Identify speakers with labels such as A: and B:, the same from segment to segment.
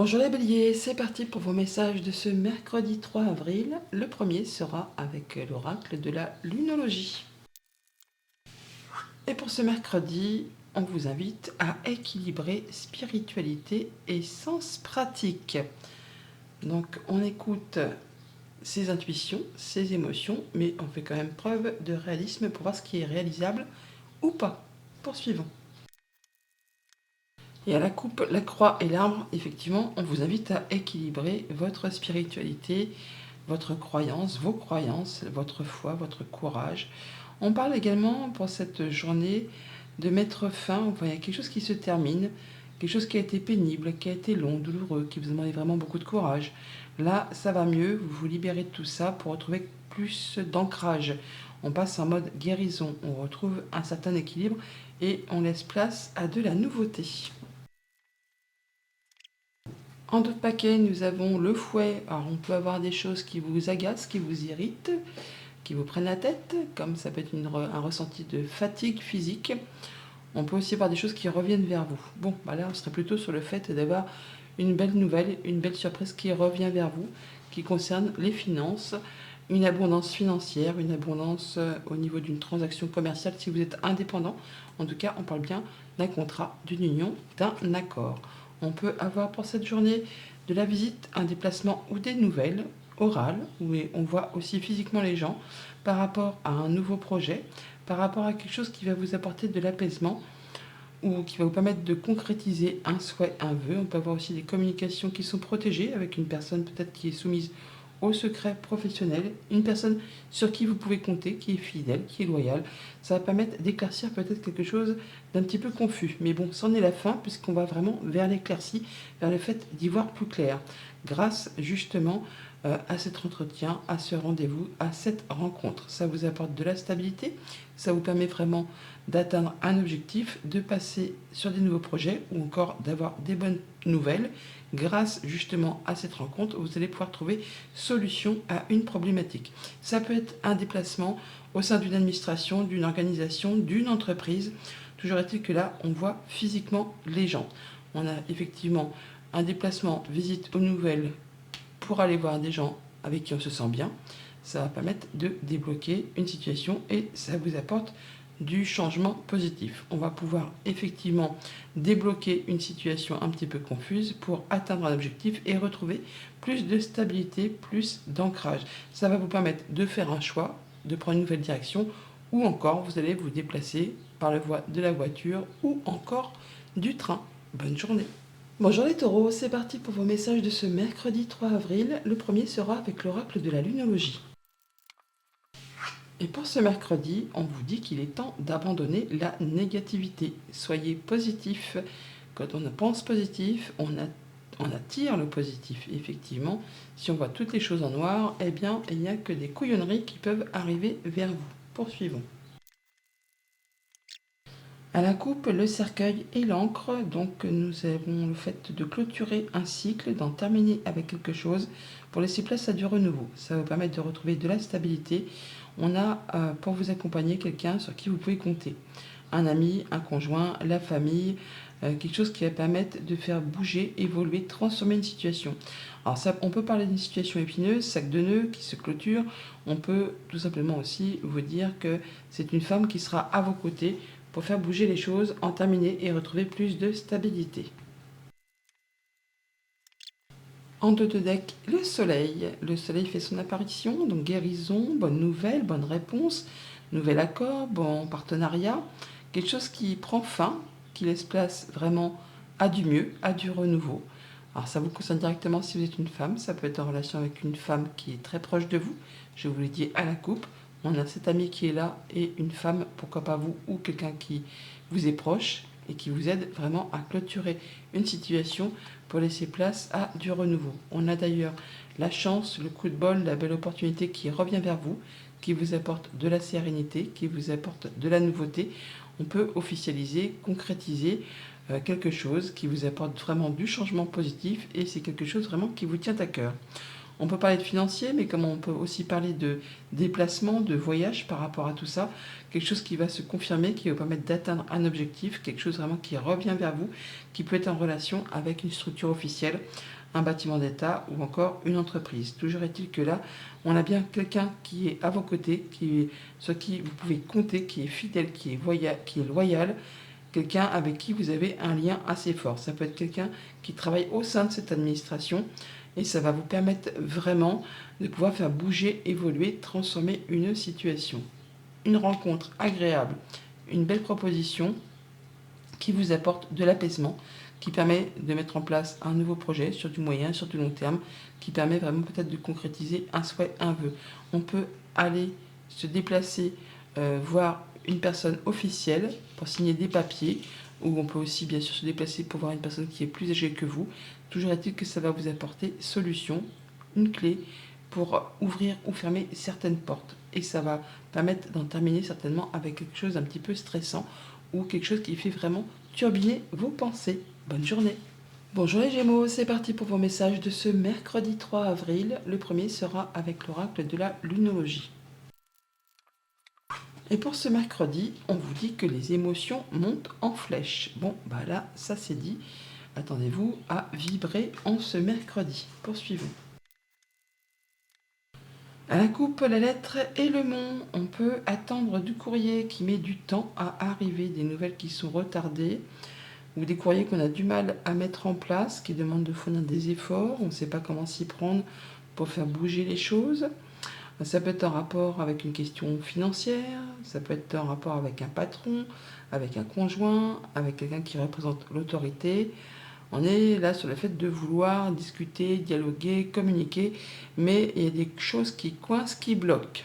A: Bonjour les béliers, c'est parti pour vos messages de ce mercredi 3 avril. Le premier sera avec l'oracle de la lunologie. Et pour ce mercredi, on vous invite à équilibrer spiritualité et sens pratique. Donc on écoute ses intuitions, ses émotions, mais on fait quand même preuve de réalisme pour voir ce qui est réalisable ou pas. Poursuivons. Et à la coupe, la croix et l'arbre, effectivement, on vous invite à équilibrer votre spiritualité, votre croyance, vos croyances, votre foi, votre courage. On parle également pour cette journée de mettre fin, enfin, il y a quelque chose qui se termine, quelque chose qui a été pénible, qui a été long, douloureux, qui vous demandait vraiment beaucoup de courage. Là, ça va mieux, vous vous libérez de tout ça pour retrouver plus d'ancrage. On passe en mode guérison, on retrouve un certain équilibre et on laisse place à de la nouveauté. En d'autres paquets, nous avons le fouet. Alors, on peut avoir des choses qui vous agacent, qui vous irritent, qui vous prennent la tête, comme ça peut être un ressenti de fatigue physique. On peut aussi avoir des choses qui reviennent vers vous. Bon, là, on serait plutôt sur le fait d'avoir une belle nouvelle, une belle surprise qui revient vers vous, qui concerne les finances, une abondance financière, une abondance au niveau d'une transaction commerciale si vous êtes indépendant. En tout cas, on parle bien d'un contrat, d'une union, d'un accord. On peut avoir pour cette journée de la visite, un déplacement ou des nouvelles orales, où on voit aussi physiquement les gens par rapport à un nouveau projet, par rapport à quelque chose qui va vous apporter de l'apaisement ou qui va vous permettre de concrétiser un souhait, un vœu. On peut avoir aussi des communications qui sont protégées avec une personne peut-être qui est soumise au secret professionnel, une personne sur qui vous pouvez compter, qui est fidèle, qui est loyale. Ça va permettre d'éclaircir peut-être quelque chose d'un petit peu confus. Mais bon, c'en est la fin puisqu'on va vraiment vers l'éclaircie, vers le fait d'y voir plus clair. Grâce justement à cet entretien, à ce rendez-vous, à cette rencontre. Ça vous apporte de la stabilité, ça vous permet vraiment d'atteindre un objectif, de passer sur des nouveaux projets ou encore d'avoir des bonnes nouvelles. Grâce justement à cette rencontre, vous allez pouvoir trouver solution à une problématique. Ça peut être un déplacement au sein d'une administration, d'une organisation, d'une entreprise. Toujours est-il que là, on voit physiquement les gens. On a effectivement un déplacement, visite aux nouvelles pour aller voir des gens avec qui on se sent bien. Ça va permettre de débloquer une situation et ça vous apporte du changement positif. On va pouvoir effectivement débloquer une situation un petit peu confuse pour atteindre un objectif et retrouver plus de stabilité, plus d'ancrage. Ça va vous permettre de faire un choix, de prendre une nouvelle direction ou encore vous allez vous déplacer par la voie de la voiture ou encore du train. Bonne journée. Bonjour les taureaux, c'est parti pour vos messages de ce mercredi 3 avril. Le premier sera avec l'oracle de la lunologie. Et pour ce mercredi, on vous dit qu'il est temps d'abandonner la négativité. Soyez positif. Quand on pense positif, on attire le positif. Effectivement, si on voit toutes les choses en noir, eh bien, il n'y a que des couillonneries qui peuvent arriver vers vous. Poursuivons. À la coupe, le cercueil et l'encre. Donc nous avons le fait de clôturer un cycle, d'en terminer avec quelque chose pour laisser place à du renouveau. Ça va vous permettre de retrouver de la stabilité. On a pour vous accompagner quelqu'un sur qui vous pouvez compter. Un ami, un conjoint, la famille, quelque chose qui va permettre de faire bouger, évoluer, transformer une situation. Alors ça, on peut parler d'une situation épineuse, sac de nœuds qui se clôture. On peut tout simplement aussi vous dire que c'est une femme qui sera à vos côtés pour faire bouger les choses, en terminer et retrouver plus de stabilité. En dos de deck, le soleil. Le soleil fait son apparition, donc guérison, bonne nouvelle, bonne réponse, nouvel accord, bon partenariat, quelque chose qui prend fin, qui laisse place vraiment à du mieux, à du renouveau. Alors ça vous concerne directement si vous êtes une femme, ça peut être en relation avec une femme qui est très proche de vous, je vous l'ai dit à la coupe, on a cet ami qui est là et une femme, pourquoi pas vous, ou quelqu'un qui vous est proche et qui vous aide vraiment à clôturer une situation pour laisser place à du renouveau. On a d'ailleurs la chance, le coup de bol, la belle opportunité qui revient vers vous, qui vous apporte de la sérénité, qui vous apporte de la nouveauté. On peut officialiser, concrétiser quelque chose qui vous apporte vraiment du changement positif et c'est quelque chose vraiment qui vous tient à cœur. On peut parler de financier, mais comme on peut aussi parler de déplacement, de voyage par rapport à tout ça, quelque chose qui va se confirmer, qui va vous permettre d'atteindre un objectif, quelque chose vraiment qui revient vers vous, qui peut être en relation avec une structure officielle, un bâtiment d'État ou encore une entreprise. Toujours est-il que là, on a bien quelqu'un qui est à vos côtés, sur qui vous pouvez compter, qui est fidèle, qui est loyal, quelqu'un avec qui vous avez un lien assez fort. Ça peut être quelqu'un qui travaille au sein de cette administration et ça va vous permettre vraiment de pouvoir faire bouger, évoluer, transformer une situation. Une rencontre agréable, une belle proposition qui vous apporte de l'apaisement, qui permet de mettre en place un nouveau projet sur du moyen, sur du long terme, qui permet vraiment peut-être de concrétiser un souhait, un vœu. On peut aller se déplacer, voir une personne officielle pour signer des papiers, ou on peut aussi bien sûr se déplacer pour voir une personne qui est plus âgée que vous. Toujours est-il que ça va vous apporter solution, une clé pour ouvrir ou fermer certaines portes. Et ça va permettre d'en terminer certainement avec quelque chose d'un petit peu stressant ou quelque chose qui fait vraiment turbiner vos pensées. Bonne journée. Bonjour les Gémeaux, c'est parti pour vos messages de ce mercredi 3 avril. Le premier sera avec l'oracle de la lunologie. Et pour ce mercredi, on vous dit que les émotions montent en flèche. Bon, bah là, ça c'est dit. Attendez-vous à vibrer en ce mercredi. Poursuivons. À la coupe, la lettre et le mont. On peut attendre du courrier qui met du temps à arriver, des nouvelles qui sont retardées, ou des courriers qu'on a du mal à mettre en place, qui demandent de fournir des efforts. On ne sait pas comment s'y prendre pour faire bouger les choses. Ça peut être en rapport avec une question financière, ça peut être en rapport avec un patron, avec un conjoint, avec quelqu'un qui représente l'autorité. On est là sur le fait de vouloir discuter, dialoguer, communiquer, mais il y a des choses qui coincent, qui bloquent.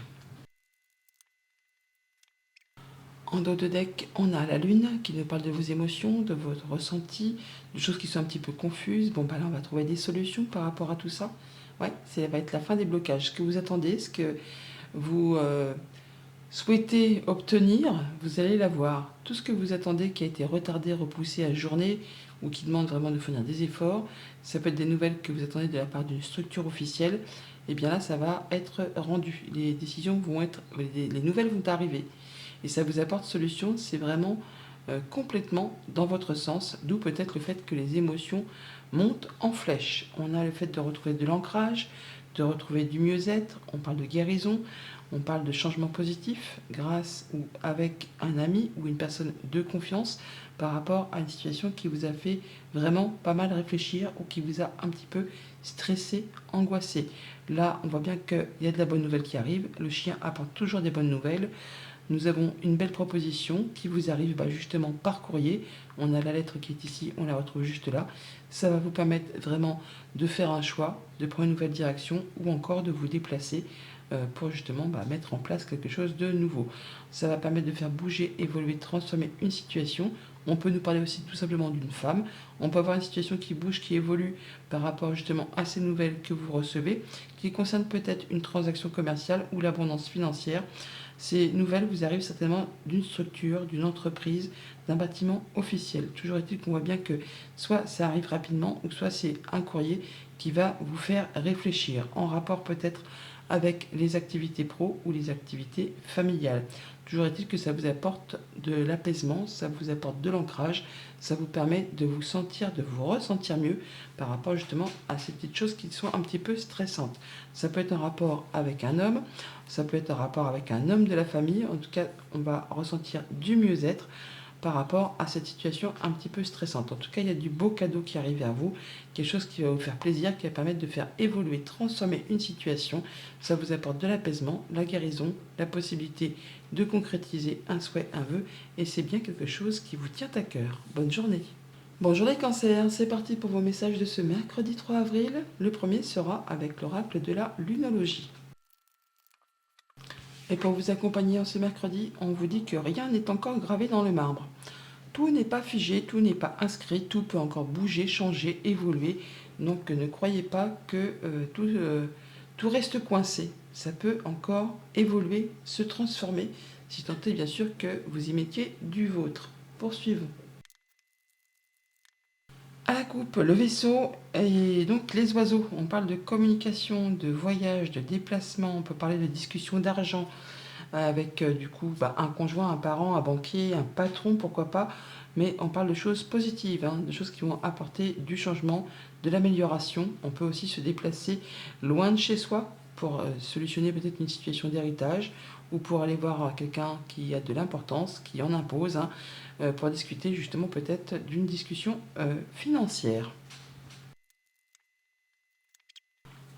A: En dos de deck, on a la lune qui nous parle de vos émotions, de votre ressenti, de choses qui sont un petit peu confuses. Bon, bah là, on va trouver des solutions par rapport à tout ça. Ouais, ça va être la fin des blocages. Ce que vous attendez, ce que vous souhaitez obtenir, vous allez l'avoir. Tout ce que vous attendez qui a été retardé, repoussé à journée ou qui demande vraiment de fournir des efforts, ça peut être des nouvelles que vous attendez de la part d'une structure officielle, et bien là, ça va être rendu. Les décisions vont être, les nouvelles vont arriver. Et ça vous apporte solution, c'est vraiment complètement dans votre sens, d'où peut-être le fait que les émotions montent en flèche. On a le fait de retrouver de l'ancrage, de retrouver du mieux-être, on parle de guérison, on parle de changement positif grâce ou avec un ami ou une personne de confiance par rapport à une situation qui vous a fait vraiment pas mal réfléchir ou qui vous a un petit peu stressé, angoissé. Là, on voit bien qu'il y a de la bonne nouvelle qui arrive. Le chien apporte toujours des bonnes nouvelles. Nous avons une belle proposition qui vous arrive justement par courrier. On a la lettre qui est ici, on la retrouve juste là. Ça va vous permettre vraiment de faire un choix, de prendre une nouvelle direction ou encore de vous déplacer pour justement mettre en place quelque chose de nouveau. Ça va permettre de faire bouger, évoluer, transformer une situation. On peut nous parler aussi tout simplement d'une femme. On peut avoir une situation qui bouge, qui évolue par rapport justement à ces nouvelles que vous recevez, qui concernent peut-être une transaction commerciale ou l'abondance financière. Ces nouvelles vous arrivent certainement d'une structure, d'une entreprise, d'un bâtiment officiel. Toujours est-il qu'on voit bien que soit ça arrive rapidement, ou soit c'est un courrier qui va vous faire réfléchir, en rapport peut-être avec les activités pro ou les activités familiales. Toujours est-il que ça vous apporte de l'apaisement, ça vous apporte de l'ancrage, ça vous permet de vous sentir, de vous ressentir mieux par rapport justement à ces petites choses qui sont un petit peu stressantes. Ça peut être un rapport avec un homme, ça peut être un rapport avec un homme de la famille. En tout cas, on va ressentir du mieux-être par rapport à cette situation un petit peu stressante. En tout cas, il y a du beau cadeau qui arrive à vous, quelque chose qui va vous faire plaisir, qui va permettre de faire évoluer, transformer une situation. Ça vous apporte de l'apaisement, la guérison, la possibilité de concrétiser un souhait, un vœu, et c'est bien quelque chose qui vous tient à cœur. Bonne journée. Bonjour les cancers, c'est parti pour vos messages de ce mercredi 3 avril. Le premier sera avec l'oracle de la lunologie. Et pour vous accompagner en ce mercredi, on vous dit que rien n'est encore gravé dans le marbre. Tout n'est pas figé, tout n'est pas inscrit, tout peut encore bouger, changer, évoluer. Donc ne croyez pas que tout reste coincé. Ça peut encore évoluer, se transformer, si tant est bien sûr que vous y mettiez du vôtre. Poursuivons. À la coupe, le vaisseau et donc les oiseaux. On parle de communication, de voyage, de déplacement. On peut parler de discussion d'argent avec du coup un conjoint, un parent, un banquier, un patron, pourquoi pas. Mais on parle de choses positives, hein, de choses qui vont apporter du changement, de l'amélioration. On peut aussi se déplacer loin de chez soi pour solutionner peut-être une situation d'héritage ou pour aller voir quelqu'un qui a de l'importance, qui en impose, hein, pour discuter justement peut-être d'une discussion financière.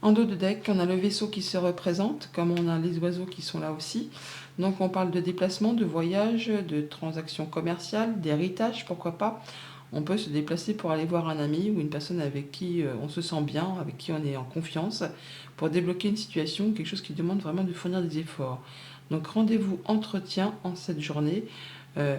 A: En dos de deck, on a le vaisseau qui se représente, comme on a les oiseaux qui sont là aussi. Donc on parle de déplacement, de voyage, de transactions commerciales, d'héritage, pourquoi pas. On peut se déplacer pour aller voir un ami ou une personne avec qui on se sent bien, avec qui on est en confiance, pour débloquer une situation, quelque chose qui demande vraiment de fournir des efforts. Donc rendez-vous entretien en cette journée.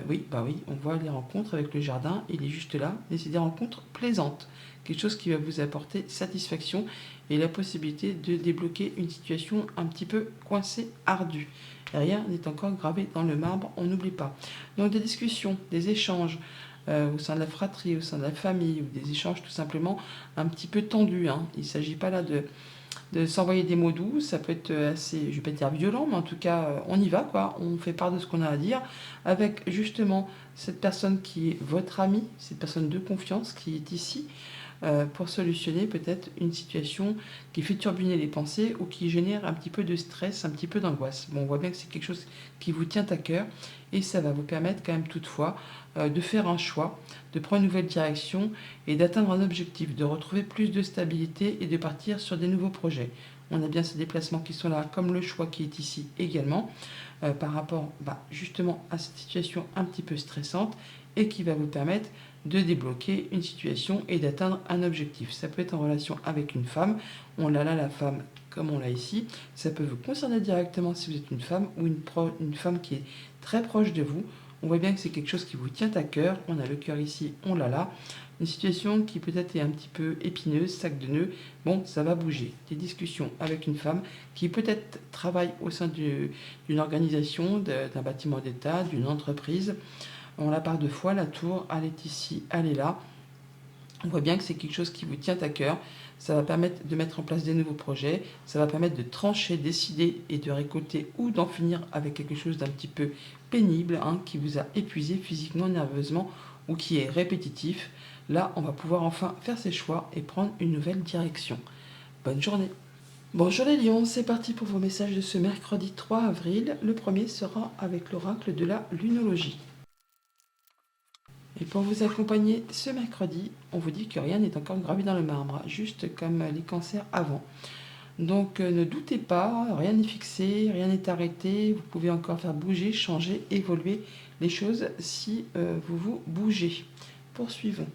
A: Oui, on voit les rencontres avec le jardin, il est juste là, mais c'est des rencontres plaisantes, quelque chose qui va vous apporter satisfaction et la possibilité de débloquer une situation un petit peu coincée, ardue. Et rien n'est encore gravé dans le marbre, on n'oublie pas. Donc des discussions, des échanges au sein de la fratrie, au sein de la famille, ou des échanges tout simplement un petit peu tendus, hein. Il ne s'agit pas là de s'envoyer des mots doux, ça peut être assez, je ne vais pas dire violent, mais en tout cas, on y va, quoi. On fait part de ce qu'on a à dire, avec justement cette personne qui est votre ami, cette personne de confiance qui est ici, pour solutionner peut-être une situation qui fait turbiner les pensées ou qui génère un petit peu de stress, un petit peu d'angoisse. Bon, on voit bien que c'est quelque chose qui vous tient à cœur et ça va vous permettre quand même toutefois de faire un choix, de prendre une nouvelle direction et d'atteindre un objectif, de retrouver plus de stabilité et de partir sur des nouveaux projets. On a bien ces déplacements qui sont là, comme le choix qui est ici également, par rapport justement à cette situation un petit peu stressante et qui va vous permettre de débloquer une situation et d'atteindre un objectif. Ça peut être en relation avec une femme, on l'a là la femme comme on l'a ici, ça peut vous concerner directement si vous êtes une femme ou une femme qui est très proche de vous. On voit bien que c'est quelque chose qui vous tient à cœur, on a le cœur ici, on l'a là. Une situation qui peut-être est un petit peu épineuse, sac de nœuds, bon, ça va bouger. Des discussions avec une femme qui peut-être travaille au sein d'une organisation, d'un bâtiment d'État, d'une entreprise. On la part de fois, la tour, elle est ici, elle est là. On voit bien que c'est quelque chose qui vous tient à cœur. Ça va permettre de mettre en place des nouveaux projets. Ça va permettre de trancher, décider et de récolter ou d'en finir avec quelque chose d'un petit peu pénible, hein, qui vous a épuisé physiquement, nerveusement ou qui est répétitif. Là, on va pouvoir enfin faire ses choix et prendre une nouvelle direction. Bonne journée. Bonjour les lions, c'est parti pour vos messages de ce mercredi 3 avril. Le premier sera avec l'oracle de la lunologie. Et pour vous accompagner ce mercredi, on vous dit que rien n'est encore gravé dans le marbre, juste comme les cancers avant. Donc ne doutez pas, rien n'est fixé, rien n'est arrêté, vous pouvez encore faire bouger, changer, évoluer les choses si vous vous bougez. Poursuivons.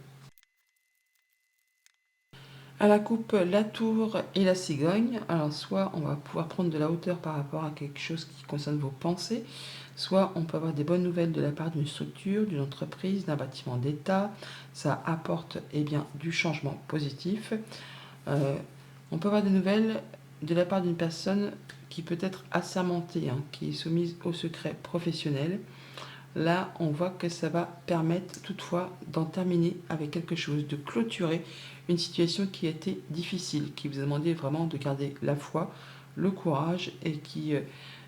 A: À la coupe, la tour et la cigogne. Alors soit on va pouvoir prendre de la hauteur par rapport à quelque chose qui concerne vos pensées, soit on peut avoir des bonnes nouvelles de la part d'une structure, d'une entreprise, d'un bâtiment d'État. Ça apporte du changement positif. On peut avoir des nouvelles de la part d'une personne qui peut être assermentée, hein, qui est soumise au secret professionnel. Là, on voit que ça va permettre toutefois d'en terminer avec quelque chose, de clôturer une situation qui a été difficile, qui vous a demandé vraiment de garder la foi, le courage et qui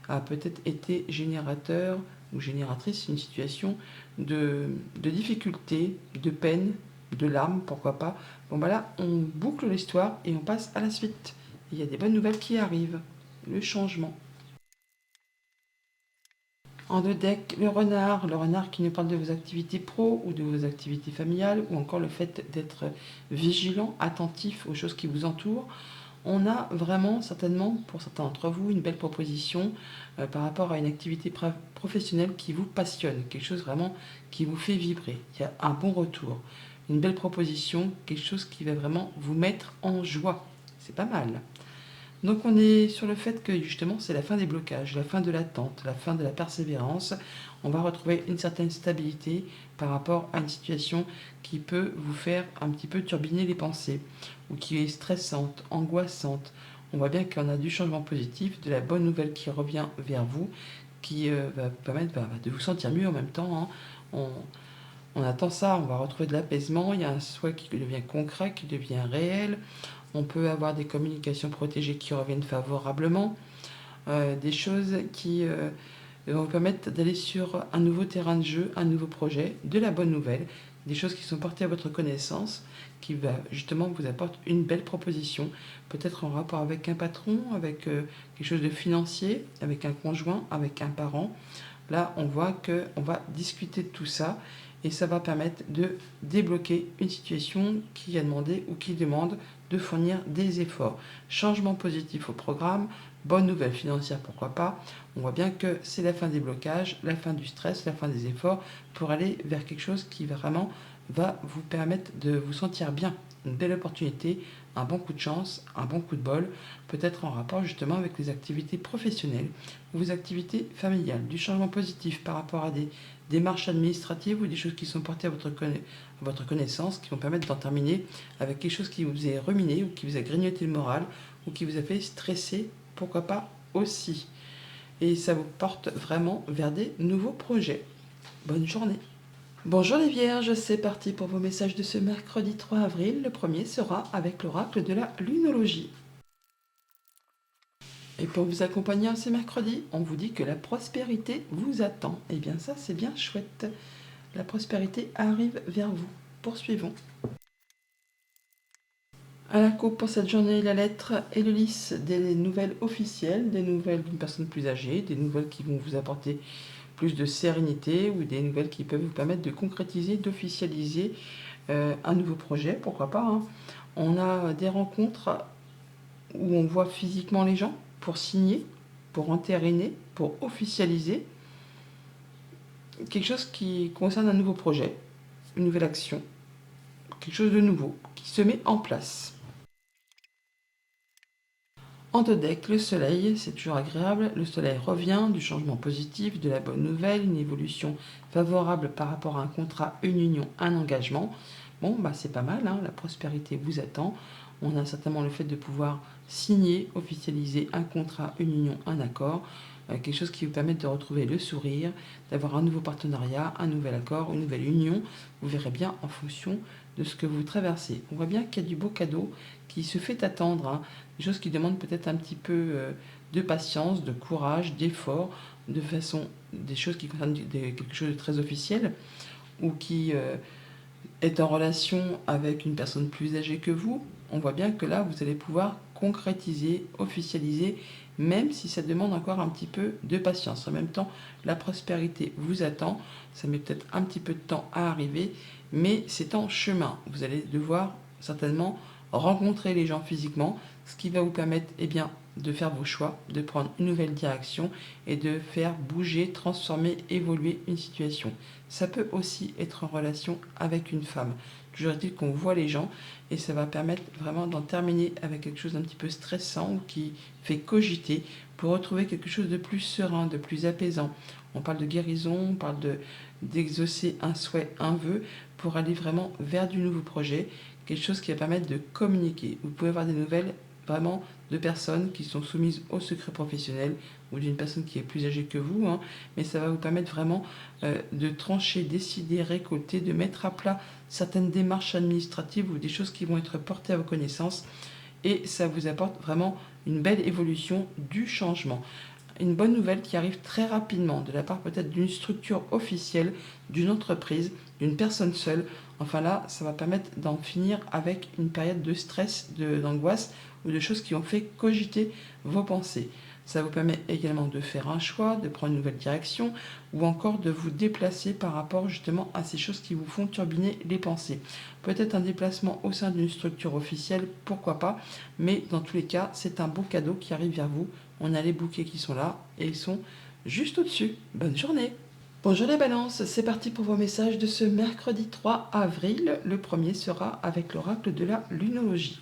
A: a peut-être été générateur ou génératrice d'une situation de difficulté, de peine, de larmes, pourquoi pas. Bon là, on boucle l'histoire et on passe à la suite. Il y a des bonnes nouvelles qui arrivent, le changement. En deux decks, le renard qui nous parle de vos activités pro ou de vos activités familiales, ou encore le fait d'être vigilant, attentif aux choses qui vous entourent. On a vraiment, certainement, pour certains d'entre vous, une belle proposition par rapport à une activité professionnelle qui vous passionne, quelque chose vraiment qui vous fait vibrer. Il y a un bon retour, une belle proposition, quelque chose qui va vraiment vous mettre en joie. C'est pas mal. Donc on est sur le fait que justement c'est la fin des blocages, la fin de l'attente, la fin de la persévérance. On va retrouver une certaine stabilité par rapport à une situation qui peut vous faire un petit peu turbiner les pensées ou qui est stressante, angoissante. On voit bien qu'on a du changement positif, de la bonne nouvelle qui revient vers vous, qui va permettre de vous sentir mieux en même temps, hein. On attend ça, on va retrouver de l'apaisement, il y a un souhait qui devient concret, qui devient réel. On peut avoir des communications protégées qui reviennent favorablement, des choses qui vont vous permettre d'aller sur un nouveau terrain de jeu, un nouveau projet, de la bonne nouvelle, des choses qui sont portées à votre connaissance, qui va justement vous apporter une belle proposition, peut-être en rapport avec un patron, avec quelque chose de financier, avec un conjoint, avec un parent. Là, on voit qu'on va discuter de tout ça et ça va permettre de débloquer une situation qui a demandé ou qui demande de fournir des efforts. Changement positif au programme, bonne nouvelle financière, pourquoi pas. On voit bien que c'est la fin des blocages, la fin du stress, la fin des efforts pour aller vers quelque chose qui vraiment va vous permettre de vous sentir bien. Une belle opportunité, un bon coup de chance, un bon coup de bol, peut-être en rapport justement avec les activités professionnelles ou vos activités familiales. Du changement positif par rapport à des démarches administratives ou des choses qui sont portées à votre connaissance, qui vont permettre d'en terminer avec quelque chose qui vous est ruminé ou qui vous a grignoté le moral ou qui vous a fait stresser, pourquoi pas aussi. Et ça vous porte vraiment vers des nouveaux projets. Bonne journée. Bonjour les Vierges, c'est parti pour vos messages de ce mercredi 3 avril. Le premier sera avec l'oracle de la lunologie. Et pour vous accompagner ce mercredi, on vous dit que la prospérité vous attend. Et bien ça, c'est bien chouette. La prospérité arrive vers vous. Poursuivons. À la coupe pour cette journée, la lettre et le lys, des nouvelles officielles, des nouvelles d'une personne plus âgée, des nouvelles qui vont vous apporter plus de sérénité ou des nouvelles qui peuvent vous permettre de concrétiser, d'officialiser un nouveau projet, pourquoi pas. Hein. On a des rencontres où on voit physiquement les gens pour signer, pour entériner, pour officialiser quelque chose qui concerne un nouveau projet, une nouvelle action, quelque chose de nouveau qui se met en place. En deux decks, le soleil, c'est toujours agréable. Le soleil revient, du changement positif, de la bonne nouvelle, une évolution favorable par rapport à un contrat, une union, un engagement. Bon, bah c'est pas mal, hein, la prospérité vous attend. On a certainement le fait de pouvoir signer, officialiser un contrat, une union, un accord. Quelque chose qui vous permet de retrouver le sourire, d'avoir un nouveau partenariat, un nouvel accord, une nouvelle union. Vous verrez bien en fonction de ce que vous traversez. On voit bien qu'il y a du beau cadeau qui se fait attendre, hein, des choses qui demandent peut-être un petit peu de patience, de courage, d'effort, de façon, des choses qui concernent quelque chose de très officiel ou qui est en relation avec une personne plus âgée que vous. On voit bien que là, vous allez pouvoir concrétiser, officialiser, même si ça demande encore un petit peu de patience. En même temps, la prospérité vous attend, ça met peut-être un petit peu de temps à arriver, mais c'est en chemin. Vous allez devoir certainement rencontrer les gens physiquement, ce qui va vous permettre bien, de faire vos choix, de prendre une nouvelle direction et de faire bouger, transformer, évoluer une situation. Ça peut aussi être en relation avec une femme. Toujours est-il qu'on voit les gens et ça va permettre vraiment d'en terminer avec quelque chose d'un petit peu stressant ou qui fait cogiter pour retrouver quelque chose de plus serein, de plus apaisant. On parle de guérison, on parle d'exaucer un souhait, un vœu pour aller vraiment vers du nouveau projet, quelque chose qui va permettre de communiquer. Vous pouvez avoir des nouvelles vraiment de personnes qui sont soumises au secret professionnel ou d'une personne qui est plus âgée que vous, hein, mais ça va vous permettre vraiment de trancher, décider, récolter, de mettre à plat certaines démarches administratives ou des choses qui vont être portées à vos connaissances et ça vous apporte vraiment une belle évolution du changement. Une bonne nouvelle qui arrive très rapidement de la part peut-être d'une structure officielle, d'une entreprise, d'une personne seule. Enfin là, ça va permettre d'en finir avec une période de stress, d'angoisse ou de choses qui ont fait cogiter vos pensées. Ça vous permet également de faire un choix, de prendre une nouvelle direction ou encore de vous déplacer par rapport justement à ces choses qui vous font turbiner les pensées. Peut-être un déplacement au sein d'une structure officielle, pourquoi pas, mais dans tous les cas, c'est un beau cadeau qui arrive vers vous. On a les bouquets qui sont là et ils sont juste au-dessus. Bonne journée! Bonjour les balances, c'est parti pour vos messages de ce mercredi 3 avril. Le premier sera avec l'oracle de la lunologie.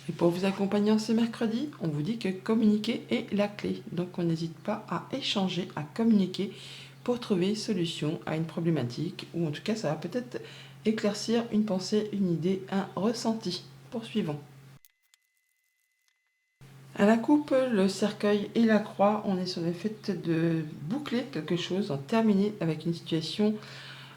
A: Et pour vous accompagner ce mercredi, on vous dit que communiquer est la clé. Donc on n'hésite pas à échanger, à communiquer pour trouver solution à une problématique ou en tout cas ça va peut-être éclaircir une pensée, une idée, un ressenti. Poursuivons. À la coupe, le cercueil et la croix, on est sur le fait de boucler quelque chose, en terminer avec une situation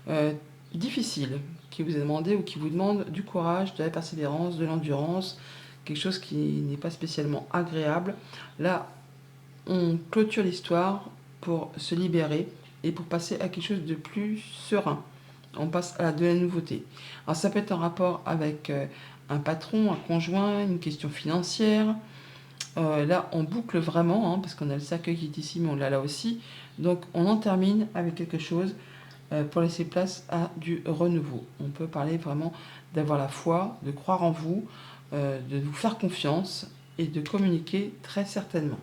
A: euh, difficile qui vous est demandée ou qui vous demande du courage, de la persévérance, de l'endurance, quelque chose qui n'est pas spécialement agréable. Là, on clôture l'histoire pour se libérer et pour passer à quelque chose de plus serein. On passe à de la nouveauté. Alors ça peut être en rapport avec un patron, un conjoint, une question financière. Là, on boucle vraiment, hein, parce qu'on a le cercueil qui est ici, mais on l'a là aussi. Donc on en termine avec quelque chose pour laisser place à du renouveau. On peut parler vraiment d'avoir la foi, de croire en vous, de vous faire confiance et de communiquer très certainement.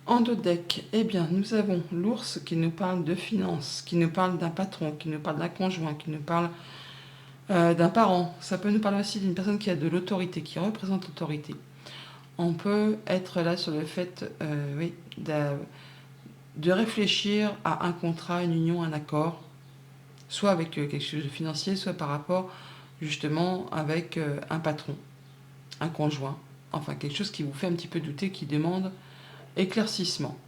A: En dos deck, eh bien, nous avons l'ours qui nous parle de finances, qui nous parle d'un patron, qui nous parle d'un conjoint, qui nous parle d'un parent. Ça peut nous parler aussi d'une personne qui a de l'autorité, qui représente l'autorité. On peut être là sur le fait oui, de réfléchir à un contrat, une union, un accord, soit avec quelque chose de financier, soit par rapport justement avec un patron, un conjoint, enfin quelque chose qui vous fait un petit peu douter, qui demande éclaircissement.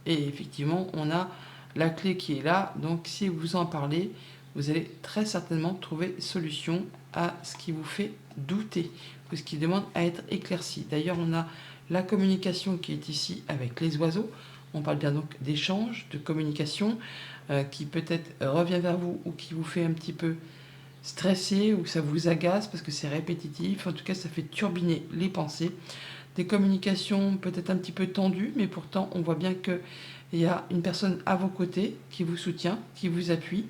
A: Et effectivement, on a la clé qui est là, donc si vous en parlez, vous allez très certainement trouver solution à ce qui vous fait douter, ou ce qui demande à être éclairci. D'ailleurs, on a la communication qui est ici avec les oiseaux. On parle bien donc d'échange, de communication, qui peut-être revient vers vous ou qui vous fait un petit peu stresser ou ça vous agace parce que c'est répétitif. En tout cas, ça fait turbiner les pensées. Des communications peut-être un petit peu tendues, mais pourtant on voit bien qu'il y a une personne à vos côtés qui vous soutient, qui vous appuie.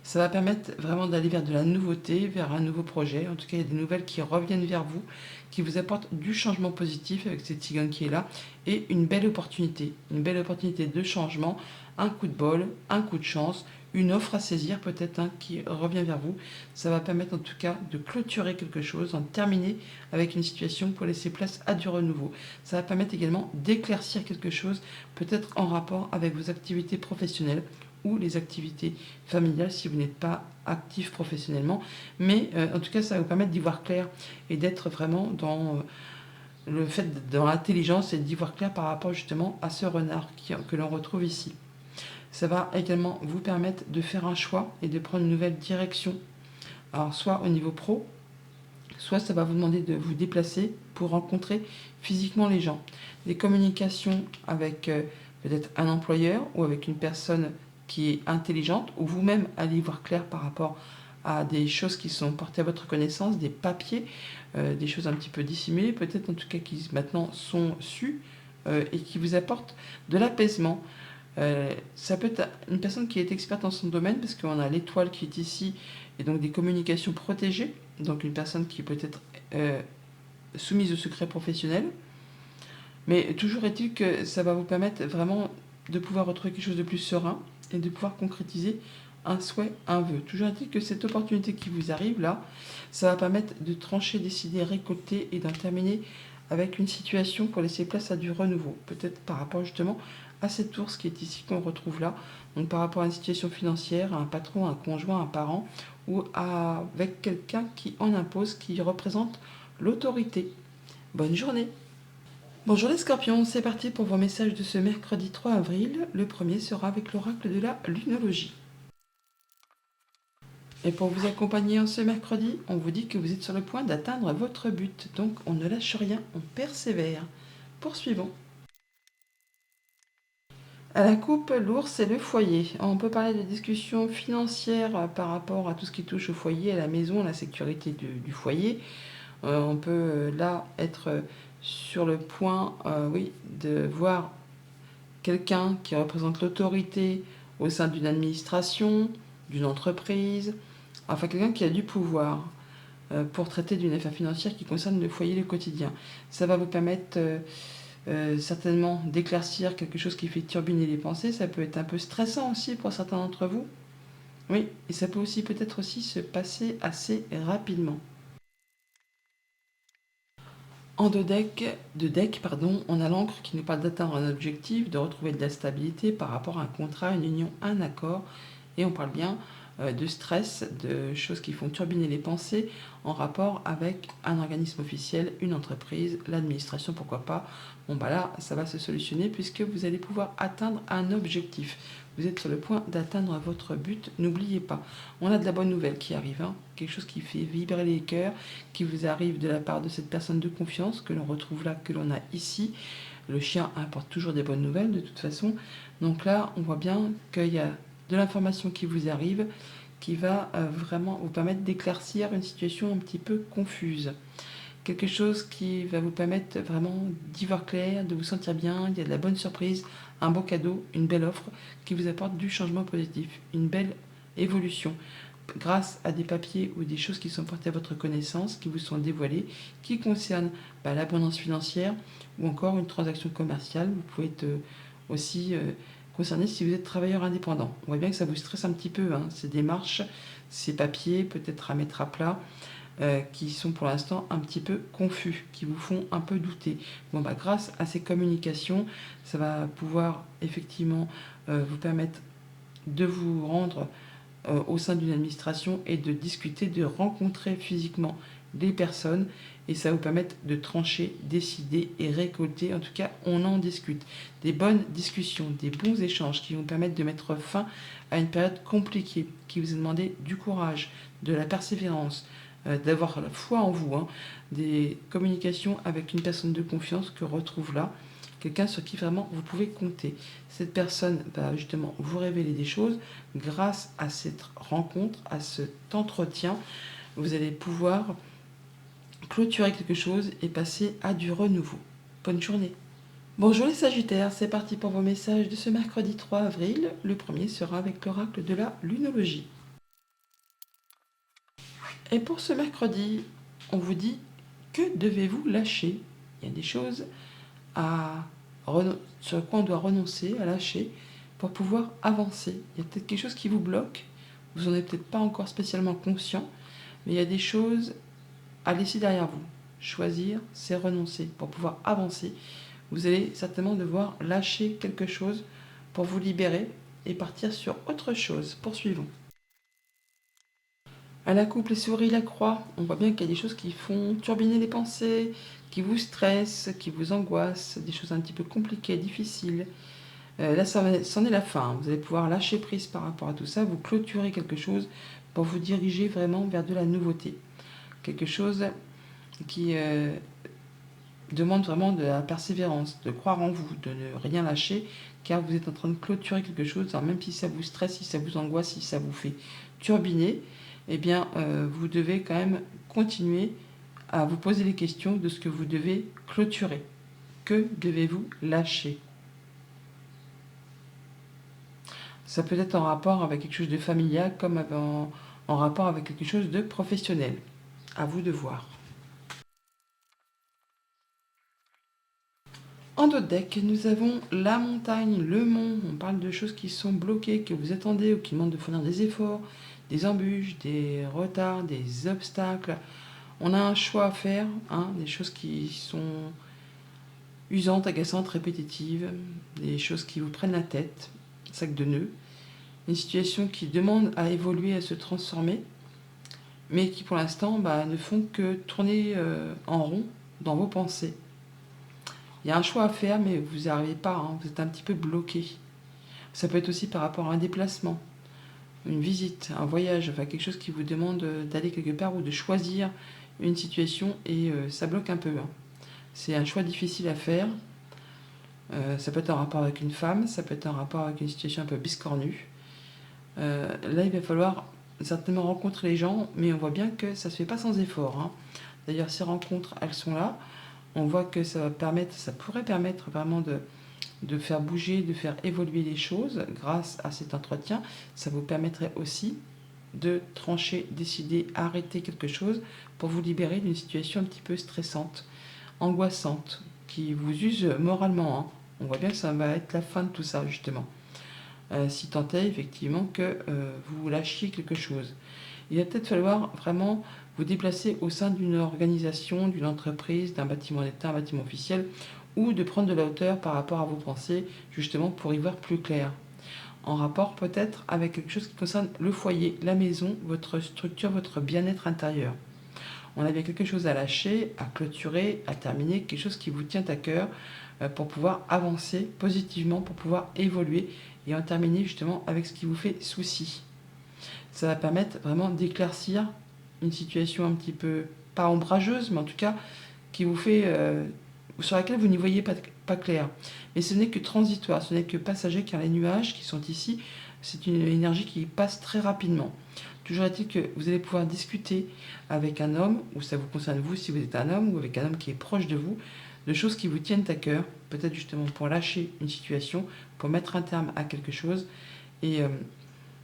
A: Ça va permettre vraiment d'aller vers de la nouveauté, vers un nouveau projet. En tout cas, il y a des nouvelles qui reviennent vers vous, qui vous apportent du changement positif avec cette cigogne qui est là, et une belle opportunité de changement, un coup de bol, un coup de chance, une offre à saisir peut-être qui revient vers vous. Ça va permettre en tout cas de clôturer quelque chose, d'en terminer avec une situation pour laisser place à du renouveau. Ça va permettre également d'éclaircir quelque chose, peut-être en rapport avec vos activités professionnelles ou les activités familiales si vous n'êtes pas actif professionnellement. Mais en tout cas, ça va vous permettre d'y voir clair et d'être vraiment dans le fait, dans l'intelligence et d'y voir clair par rapport justement à ce renard que l'on retrouve ici. Ça va également vous permettre de faire un choix et de prendre une nouvelle direction. Alors, soit au niveau pro, soit ça va vous demander de vous déplacer pour rencontrer physiquement les gens. Des communications avec peut-être un employeur ou avec une personne qui est intelligente, ou vous-même allez voir clair par rapport à des choses qui sont portées à votre connaissance, des papiers, des choses un petit peu dissimulées, peut-être en tout cas qui maintenant sont sues et qui vous apportent de l'apaisement. Ça peut être une personne qui est experte dans son domaine, parce qu'on a l'étoile qui est ici, et donc des communications protégées, donc une personne qui peut être soumise au secret professionnel. Mais toujours est-il que ça va vous permettre vraiment de pouvoir retrouver quelque chose de plus serein et de pouvoir concrétiser un souhait, un vœu. Toujours est-il que cette opportunité qui vous arrive là, ça va permettre de trancher, décider, récolter et d'en terminer avec une situation pour laisser place à du renouveau. Peut-être par rapport justement à cet ours qui est ici, qu'on retrouve là. Donc par rapport à une situation financière, à un patron, un conjoint, un parent, ou avec quelqu'un qui en impose, qui représente l'autorité. Bonne journée! Bonjour les scorpions, c'est parti pour vos messages de ce mercredi 3 avril. Le premier sera avec l'oracle de la lunologie. Et pour vous accompagner en ce mercredi, on vous dit que vous êtes sur le point d'atteindre votre but. Donc on ne lâche rien, on persévère. Poursuivons. À la coupe, l'ours et le foyer. On peut parler de discussions financières par rapport à tout ce qui touche au foyer, à la maison, à la sécurité du foyer. On peut là être sur le point oui, de voir quelqu'un qui représente l'autorité au sein d'une administration, d'une entreprise, enfin quelqu'un qui a du pouvoir pour traiter d'une affaire financière qui concerne le foyer, le quotidien. Ça va vous permettre certainement d'éclaircir quelque chose qui fait turbiner les pensées. Ça peut être un peu stressant aussi pour certains d'entre vous. Oui, et ça peut aussi peut-être aussi se passer assez rapidement. En deux decks, on a l'encre qui nous parle d'atteindre un objectif, de retrouver de la stabilité par rapport à un contrat, une union, un accord. Et on parle bien de stress, de choses qui font turbiner les pensées en rapport avec un organisme officiel, une entreprise, l'administration, pourquoi pas. Bon bah là, ça va se solutionner puisque vous allez pouvoir atteindre un objectif. Vous êtes sur le point d'atteindre votre but, n'oubliez pas. On a de la bonne nouvelle qui arrive, hein. Quelque chose qui fait vibrer les cœurs, qui vous arrive de la part de cette personne de confiance que l'on retrouve là, que l'on a ici. Le chien apporte toujours des bonnes nouvelles de toute façon. Donc là, on voit bien qu'il y a de l'information qui vous arrive, qui va vraiment vous permettre d'éclaircir une situation un petit peu confuse. Quelque chose qui va vous permettre vraiment d'y voir clair, de vous sentir bien, il y a de la bonne surprise, un beau cadeau, une belle offre qui vous apporte du changement positif, une belle évolution grâce à des papiers ou des choses qui sont portées à votre connaissance, qui vous sont dévoilées, qui concernent l'abondance financière ou encore une transaction commerciale. Vous pouvez être aussi concerné si vous êtes travailleur indépendant. On voit bien que ça vous stresse un petit peu, hein, ces démarches, ces papiers peut-être à mettre à plat, qui sont pour l'instant un petit peu confus, qui vous font un peu douter. Bon, grâce à ces communications, ça va pouvoir effectivement vous permettre de vous rendre au sein d'une administration et de discuter, de rencontrer physiquement des personnes et ça va vous permettre de trancher, décider et récolter. En tout cas, on en discute. Des bonnes discussions, des bons échanges qui vont permettre de mettre fin à une période compliquée qui vous a demandé du courage, de la persévérance, d'avoir la foi en vous, hein, des communications avec une personne de confiance que retrouve là, quelqu'un sur qui vraiment vous pouvez compter. Cette personne va justement vous révéler des choses grâce à cette rencontre, à cet entretien. Vous allez pouvoir clôturer quelque chose et passer à du renouveau. Bonne journée. Bonjour les Sagittaires, c'est parti pour vos messages de ce mercredi 3 avril. Le premier sera avec l'oracle de la lunologie. Et pour ce mercredi, on vous dit que devez-vous lâcher. Il y a des choses sur quoi on doit renoncer, à lâcher, pour pouvoir avancer. Il y a peut-être quelque chose qui vous bloque, vous n'en êtes peut-être pas encore spécialement conscient, mais il y a des choses à laisser derrière vous. Choisir, c'est renoncer. Pour pouvoir avancer, vous allez certainement devoir lâcher quelque chose pour vous libérer et partir sur autre chose. Poursuivons. À la coupe, les souris, la croix, on voit bien qu'il y a des choses qui font turbiner les pensées, qui vous stressent, qui vous angoissent, des choses un petit peu compliquées, difficiles. Là, c'en est la fin. Vous allez pouvoir lâcher prise par rapport à tout ça, vous clôturer quelque chose pour vous diriger vraiment vers de la nouveauté. Quelque chose qui demande vraiment de la persévérance, de croire en vous, de ne rien lâcher, car vous êtes en train de clôturer quelque chose. Alors même si ça vous stresse, si ça vous angoisse, si ça vous fait turbiner, eh bien, vous devez quand même continuer à vous poser les questions de ce que vous devez clôturer. Que devez-vous lâcher ? Ça peut être en rapport avec quelque chose de familial, comme en rapport avec quelque chose de professionnel. À vous de voir. En d'autres decks, nous avons la montagne, le mont. On parle de choses qui sont bloquées, que vous attendez ou qui demandent de fournir des efforts, des embûches, des retards, des obstacles. On a un choix à faire, hein, des choses qui sont usantes, agaçantes, répétitives, des choses qui vous prennent la tête, sac de nœuds. Une situation qui demande à évoluer, à se transformer, mais qui pour l'instant ne font que tourner en rond dans vos pensées. Il y a un choix à faire, mais vous n'y arrivez pas, hein, vous êtes un petit peu bloqué. Ça peut être aussi par rapport à un déplacement, une visite, un voyage, enfin quelque chose qui vous demande d'aller quelque part ou de choisir une situation et ça bloque un peu. Hein. C'est un choix difficile à faire. Ça peut être en rapport avec une femme, ça peut être en rapport avec une situation un peu biscornue. Là, il va falloir certainement rencontrer les gens, mais on voit bien que ça ne se fait pas sans effort. Hein. D'ailleurs, ces rencontres, elles sont là. On voit que ça pourrait permettre vraiment de faire bouger, de faire évoluer les choses grâce à cet entretien. Ça vous permettrait aussi de trancher, décider, arrêter quelque chose pour vous libérer d'une situation un petit peu stressante, angoissante, qui vous use moralement. Hein. On voit bien que ça va être la fin de tout ça, justement. Si tant est effectivement que vous lâchiez quelque chose. Il va peut-être falloir vraiment vous déplacer au sein d'une organisation, d'une entreprise, d'un bâtiment d'État, un bâtiment officiel, ou de prendre de la hauteur par rapport à vos pensées, justement pour y voir plus clair. en rapport peut-être avec quelque chose qui concerne le foyer, la maison, votre structure, votre bien-être intérieur. On a bien quelque chose à lâcher, à clôturer, à terminer, quelque chose qui vous tient à cœur pour pouvoir avancer positivement, pour pouvoir évoluer et en terminer justement avec ce qui vous fait souci. Ça va permettre vraiment d'éclaircir une situation un petit peu, pas ombrageuse, mais en tout cas qui vous fait, sur laquelle vous n'y voyez pas clair. Mais ce n'est que transitoire, ce n'est que passager, car les nuages qui sont ici, c'est une énergie qui passe très rapidement. Toujours est-il que vous allez pouvoir discuter avec un homme, ou ça vous concerne vous si vous êtes un homme, ou avec un homme qui est proche de vous, de choses qui vous tiennent à cœur, peut-être justement pour lâcher une situation, pour mettre un terme à quelque chose, et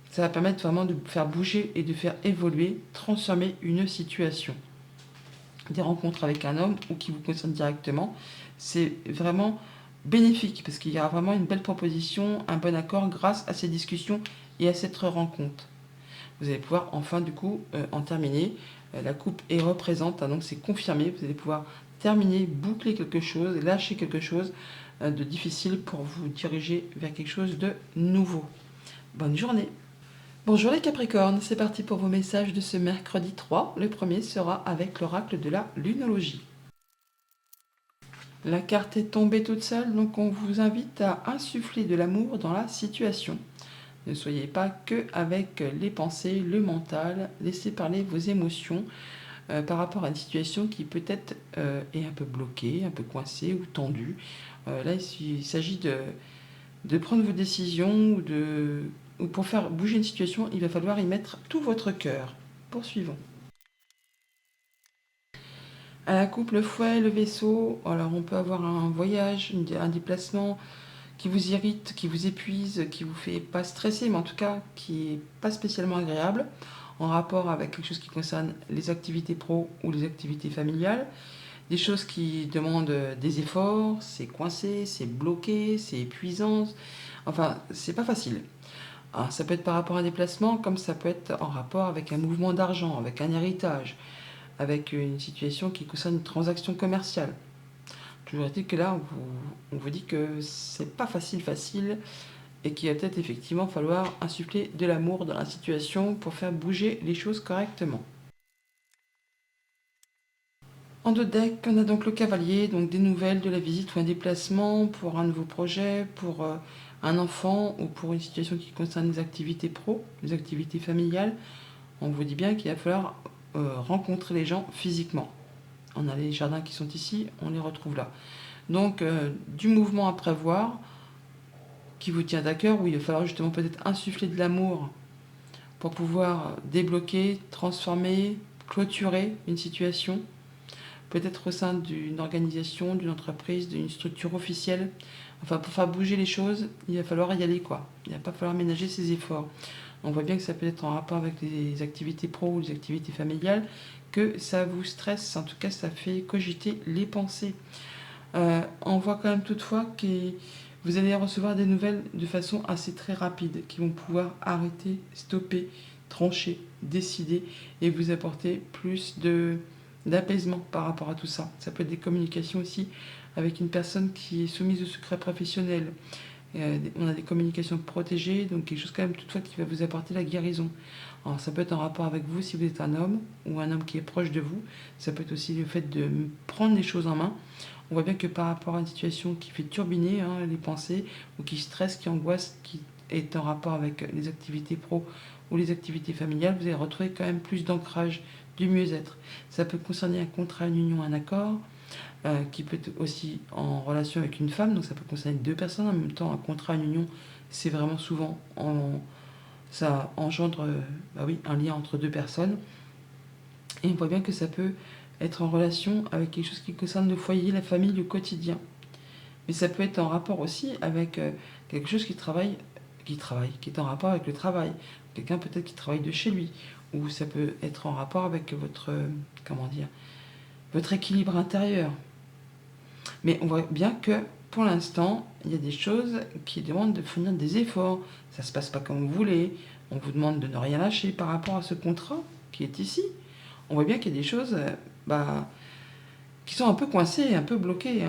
A: ça va permettre vraiment de faire bouger et de faire évoluer, transformer une situation. Des rencontres avec un homme ou qui vous concerne directement, c'est vraiment bénéfique parce qu'il y aura vraiment une belle proposition, un bon accord grâce à ces discussions et à cette rencontre. Vous allez pouvoir enfin du coup en terminer. La coupe est représente, donc c'est confirmé. Vous allez pouvoir terminer, boucler quelque chose, lâcher quelque chose de difficile pour vous diriger vers quelque chose de nouveau. Bonne journée. Bonjour les Capricornes, c'est parti pour vos messages de ce mercredi 3. Le premier sera avec l'oracle de la lunologie. La carte est tombée toute seule, donc on vous invite à insuffler de l'amour dans la situation. Ne soyez pas que avec les pensées, le mental, laissez parler vos émotions par rapport à une situation qui peut-être est un peu bloquée, un peu coincée ou tendue. Là, il s'agit de prendre vos décisions ou pour faire bouger une situation, il va falloir y mettre tout votre cœur. Poursuivons. À la coupe, le fouet, le vaisseau, alors on peut avoir un voyage, un déplacement qui vous irrite, qui vous épuise, qui vous fait pas stresser, mais en tout cas qui est pas spécialement agréable, en rapport avec quelque chose qui concerne les activités pro ou les activités familiales, des choses qui demandent des efforts, c'est coincé, c'est bloqué, c'est épuisant, enfin c'est pas facile. Alors, ça peut être par rapport à un déplacement, comme ça peut être en rapport avec un mouvement d'argent, avec un héritage, avec une situation qui concerne une transaction commerciale. Toujours est-il que là, on vous dit que c'est pas facile et qu'il va peut-être effectivement falloir insuffler de l'amour dans la situation pour faire bouger les choses correctement. En deux decks, on a donc le cavalier, donc des nouvelles de la visite ou un déplacement pour un nouveau projet, pour un enfant ou pour une situation qui concerne les activités pro, les activités familiales. On vous dit bien qu'il va falloir rencontrer les gens physiquement. On a les jardins qui sont ici, on les retrouve là. Donc du mouvement à prévoir qui vous tient à cœur, où il va falloir justement peut-être insuffler de l'amour pour pouvoir débloquer, transformer, clôturer une situation, peut-être au sein d'une organisation, d'une entreprise, d'une structure officielle. Enfin, pour faire bouger les choses, il va falloir y aller, quoi. Il va pas falloir ménager ses efforts. On voit bien que ça peut être en rapport avec les activités pro ou les activités familiales, que ça vous stresse, en tout cas ça fait cogiter les pensées. On voit quand même toutefois que vous allez recevoir des nouvelles de façon assez très rapide, qui vont pouvoir arrêter, stopper, trancher, décider et vous apporter plus d'apaisement par rapport à tout ça. Ça peut être des communications aussi avec une personne qui est soumise au secret professionnel. On a des communications protégées, donc quelque chose quand même toutefois qui va vous apporter la guérison. Alors ça peut être en rapport avec vous si vous êtes un homme ou un homme qui est proche de vous. Ça peut être aussi le fait de prendre les choses en main. On voit bien que par rapport à une situation qui fait turbiner les pensées ou qui stresse, qui angoisse, qui est en rapport avec les activités pro ou les activités familiales, vous allez retrouver quand même plus d'ancrage, du mieux-être. Ça peut concerner un contrat, une union, un accord, qui peut être aussi en relation avec une femme, donc ça peut concerner deux personnes en même temps. Un contrat, une union, c'est vraiment souvent ça engendre un lien entre deux personnes. Et on voit bien que ça peut être en relation avec quelque chose qui concerne le foyer, la famille, le quotidien. Mais ça peut être en rapport aussi avec quelque chose qui est en rapport avec le travail. Quelqu'un peut-être qui travaille de chez lui. Ou ça peut être en rapport avec votre équilibre intérieur. Mais on voit bien que pour l'instant, il y a des choses qui demandent de fournir des efforts. Ça ne se passe pas comme vous voulez. On vous demande de ne rien lâcher par rapport à ce contrat qui est ici. On voit bien qu'il y a des choses qui sont un peu coincées, un peu bloquées.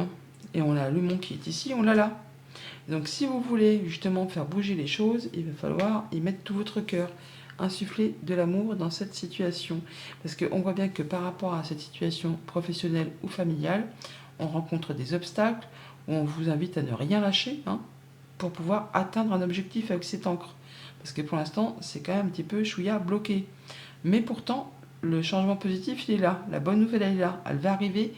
A: Et on a le monde qui est ici, on l'a là. Donc si vous voulez justement faire bouger les choses, il va falloir y mettre tout votre cœur, insuffler de l'amour dans cette situation. Parce qu'on voit bien que par rapport à cette situation professionnelle ou familiale, on rencontre des obstacles, où on vous invite à ne rien lâcher, hein, pour pouvoir atteindre un objectif avec cette encre. Parce que pour l'instant, c'est quand même un petit peu chouïa bloqué. Mais pourtant, le changement positif, il est là. La bonne nouvelle, elle est là. Elle va arriver,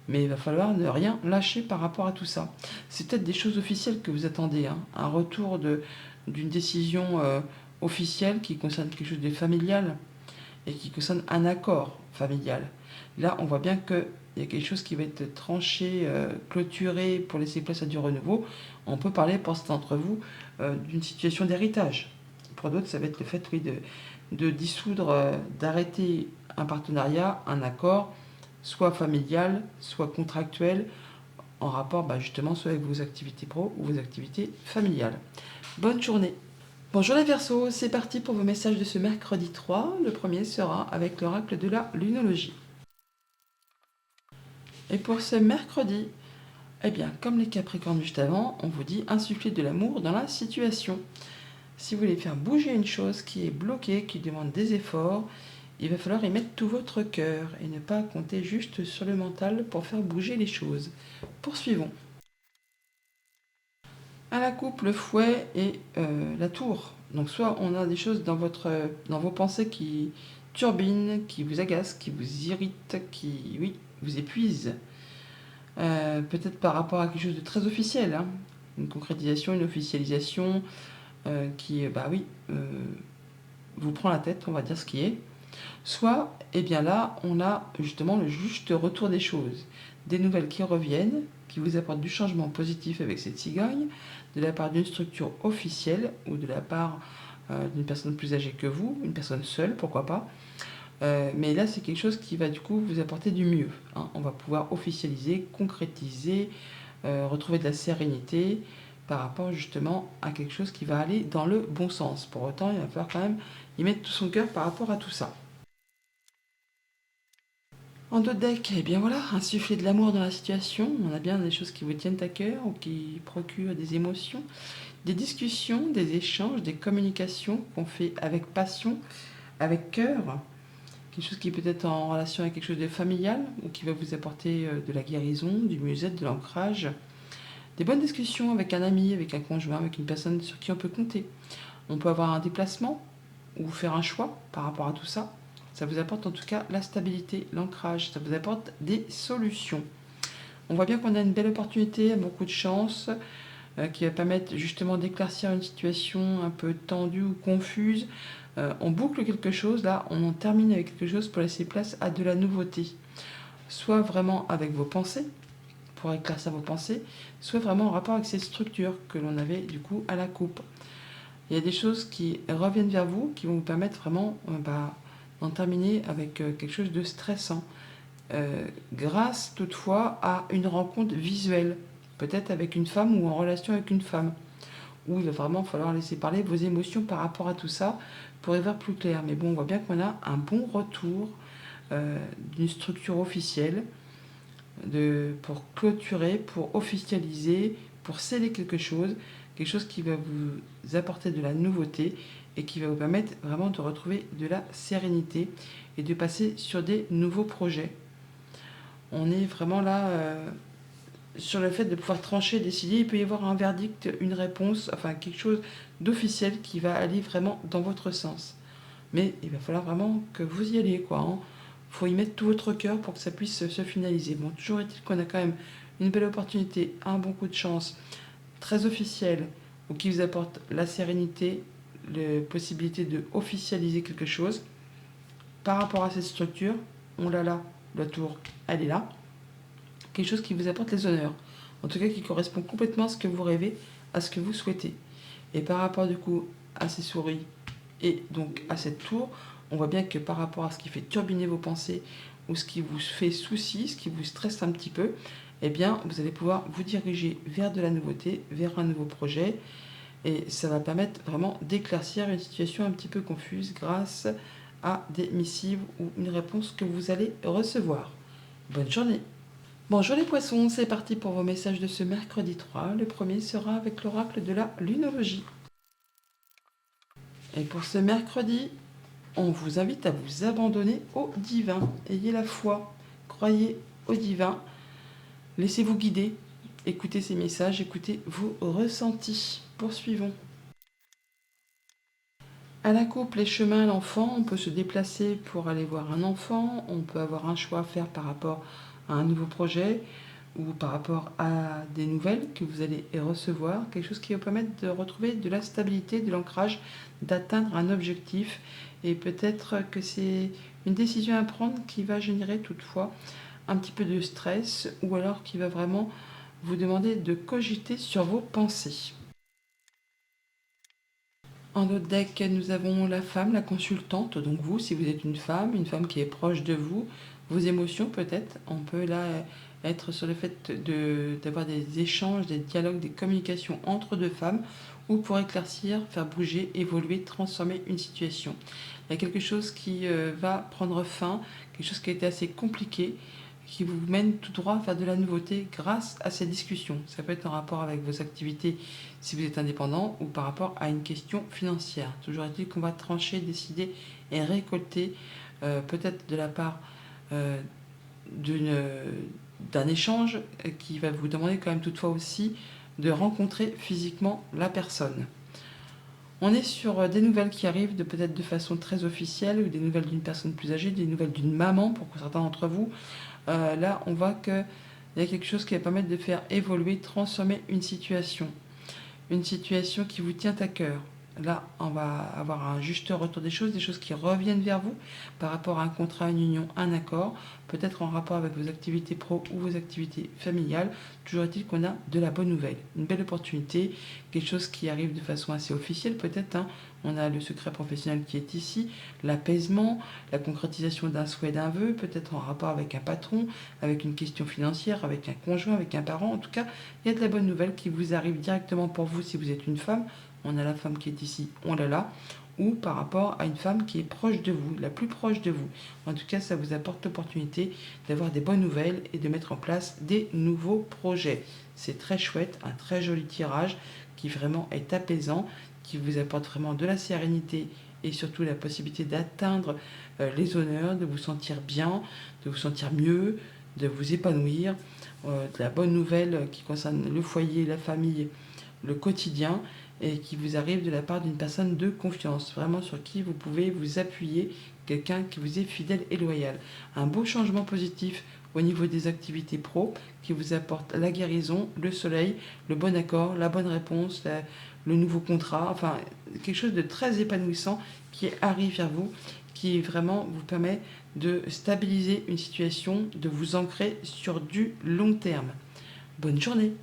A: mais il va falloir ne rien lâcher par rapport à tout ça. C'est peut-être des choses officielles que vous attendez, hein. Un retour d'une décision officielle qui concerne quelque chose de familial et qui concerne un accord familial. Là, on voit bien qu'il y a quelque chose qui va être tranché, clôturé pour laisser place à du renouveau. On peut parler, pour certains d'entre vous, d'une situation d'héritage. Pour d'autres, ça va être le fait, oui, de dissoudre, d'arrêter un partenariat, un accord, soit familial, soit contractuel, en rapport justement soit avec vos activités pro ou vos activités familiales. Bonne journée. Bonjour les Verseaux, c'est parti pour vos messages de ce mercredi 3. Le premier sera avec l'oracle de la lunologie. Et pour ce mercredi, eh bien, comme les Capricornes juste avant, on vous dit insuffler de l'amour dans la situation. Si vous voulez faire bouger une chose qui est bloquée, qui demande des efforts, il va falloir y mettre tout votre cœur et ne pas compter juste sur le mental pour faire bouger les choses. Poursuivons. À la coupe, le fouet et la tour. Donc soit on a des choses dans vos pensées qui turbinent, qui vous agacent, qui vous irritent, qui, oui, vous épuisent. Peut-être par rapport à quelque chose de très officiel, hein. Une concrétisation, une officialisation qui, vous prend la tête, on va dire ce qui est. Soit, eh bien là, on a justement le juste retour des choses. Des nouvelles qui reviennent, qui vous apportent du changement positif avec cette cigogne, de la part d'une structure officielle ou de la part d'une personne plus âgée que vous, une personne seule, pourquoi pas. Mais là, c'est quelque chose qui va du coup vous apporter du mieux, hein. On va pouvoir officialiser, concrétiser, retrouver de la sérénité par rapport justement à quelque chose qui va aller dans le bon sens. Pour autant, il va falloir quand même y mettre tout son cœur par rapport à tout ça. En dos de deck, eh bien voilà, insuffler de l'amour dans la situation. On a bien des choses qui vous tiennent à cœur ou qui procurent des émotions, des discussions, des échanges, des communications qu'on fait avec passion, avec cœur. Quelque chose qui peut être en relation avec quelque chose de familial ou qui va vous apporter de la guérison, du mieux-être, de l'ancrage. Des bonnes discussions avec un ami, avec un conjoint, avec une personne sur qui on peut compter. On peut avoir un déplacement ou faire un choix par rapport à tout ça. Ça vous apporte en tout cas la stabilité, l'ancrage, ça vous apporte des solutions. On voit bien qu'on a une belle opportunité, beaucoup de chance, qui va permettre justement d'éclaircir une situation un peu tendue ou confuse. On boucle quelque chose, là, on en termine avec quelque chose pour laisser place à de la nouveauté. Soit vraiment avec vos pensées, pour éclaircir vos pensées, soit vraiment en rapport avec cette structure que l'on avait du coup à la coupe. Il y a des choses qui reviennent vers vous, qui vont vous permettre vraiment d'en terminer avec quelque chose de stressant. Grâce toutefois à une rencontre visuelle, peut-être avec une femme ou en relation avec une femme, où il va vraiment falloir laisser parler vos émotions par rapport à tout ça pour y voir plus clair. Mais bon, on voit bien qu'on a un bon retour d'une structure officielle pour clôturer, pour officialiser, pour sceller quelque chose qui va vous apporter de la nouveauté et qui va vous permettre vraiment de retrouver de la sérénité et de passer sur des nouveaux projets. On est vraiment là sur le fait de pouvoir trancher, décider. Il peut y avoir un verdict, une réponse, enfin quelque chose d'officiel qui va aller vraiment dans votre sens. Mais il va falloir vraiment que vous y alliez, quoi, hein. Faut y mettre tout votre cœur pour que ça puisse se finaliser. Bon, toujours est-il qu'on a quand même une belle opportunité, un bon coup de chance, très officiel, ou qui vous apporte la sérénité, la possibilité de officialiser quelque chose. Par rapport à cette structure, on l'a là, la tour, elle est là. Quelque chose qui vous apporte les honneurs. En tout cas, qui correspond complètement à ce que vous rêvez, à ce que vous souhaitez. Et par rapport du coup à ces souris et donc à cette tour, on voit bien que par rapport à ce qui fait turbiner vos pensées ou ce qui vous fait souci, ce qui vous stresse un petit peu, eh bien, vous allez pouvoir vous diriger vers de la nouveauté, vers un nouveau projet. Et ça va permettre vraiment d'éclaircir une situation un petit peu confuse grâce à des missives ou une réponse que vous allez recevoir. Bonne journée! Bonjour les poissons, c'est parti pour vos messages de ce mercredi 3. Le premier sera avec l'oracle de la lunologie. Et pour ce mercredi, on vous invite à vous abandonner au divin. Ayez la foi, croyez au divin, laissez-vous guider, écoutez ces messages, écoutez vos ressentis. Poursuivons. À la couple, les chemins, l'enfant, on peut se déplacer pour aller voir un enfant, on peut avoir un choix à faire par rapport à un nouveau projet ou par rapport à des nouvelles que vous allez recevoir, quelque chose qui va permettre de retrouver de la stabilité, de l'ancrage, d'atteindre un objectif. Et peut-être que c'est une décision à prendre qui va générer toutefois un petit peu de stress ou alors qui va vraiment vous demander de cogiter sur vos pensées. En notre deck, nous avons la femme, la consultante, donc vous, si vous êtes une femme qui est proche de vous, vos émotions peut-être, on peut là être sur le fait d'avoir des échanges, des dialogues, des communications entre deux femmes, ou pour éclaircir, faire bouger, évoluer, transformer une situation. Il y a quelque chose qui va prendre fin, quelque chose qui a été assez compliqué, qui vous mène tout droit vers de la nouveauté grâce à cette discussion. Ça peut être en rapport avec vos activités si vous êtes indépendant ou par rapport à une question financière. Toujours est-il qu'on va trancher, décider et récolter peut-être de la part euh, d'un échange qui va vous demander quand même toutefois aussi de rencontrer physiquement la personne. On est sur des nouvelles qui arrivent peut-être de façon très officielle, ou des nouvelles d'une personne plus âgée, des nouvelles d'une maman pour certains d'entre vous. Là, on voit qu'il y a quelque chose qui va permettre de faire évoluer, transformer une situation qui vous tient à cœur. Là, on va avoir un juste retour des choses qui reviennent vers vous par rapport à un contrat, une union, un accord, peut-être en rapport avec vos activités pro ou vos activités familiales. Toujours est-il qu'on a de la bonne nouvelle, une belle opportunité, quelque chose qui arrive de façon assez officielle peut-être. On a le secret professionnel qui est ici, l'apaisement, la concrétisation d'un souhait, d'un vœu, peut-être en rapport avec un patron, avec une question financière, avec un conjoint, avec un parent. En tout cas, il y a de la bonne nouvelle qui vous arrive directement pour vous si vous êtes une femme. On a la femme qui est ici, on l'a là, ou par rapport à une femme qui est proche de vous, la plus proche de vous. En tout cas, ça vous apporte l'opportunité d'avoir des bonnes nouvelles et de mettre en place des nouveaux projets. C'est très chouette, un très joli tirage qui vraiment est apaisant, qui vous apporte vraiment de la sérénité et surtout la possibilité d'atteindre les honneurs, de vous sentir bien, de vous sentir mieux, de vous épanouir. De la bonne nouvelle qui concerne le foyer, la famille, le quotidien, et qui vous arrive de la part d'une personne de confiance, vraiment sur qui vous pouvez vous appuyer, quelqu'un qui vous est fidèle et loyal. Un beau changement positif au niveau des activités pro qui vous apporte la guérison, le soleil, le bon accord, la bonne réponse, le nouveau contrat, enfin quelque chose de très épanouissant qui arrive vers vous, qui vraiment vous permet de stabiliser une situation, de vous ancrer sur du long terme. Bonne journée!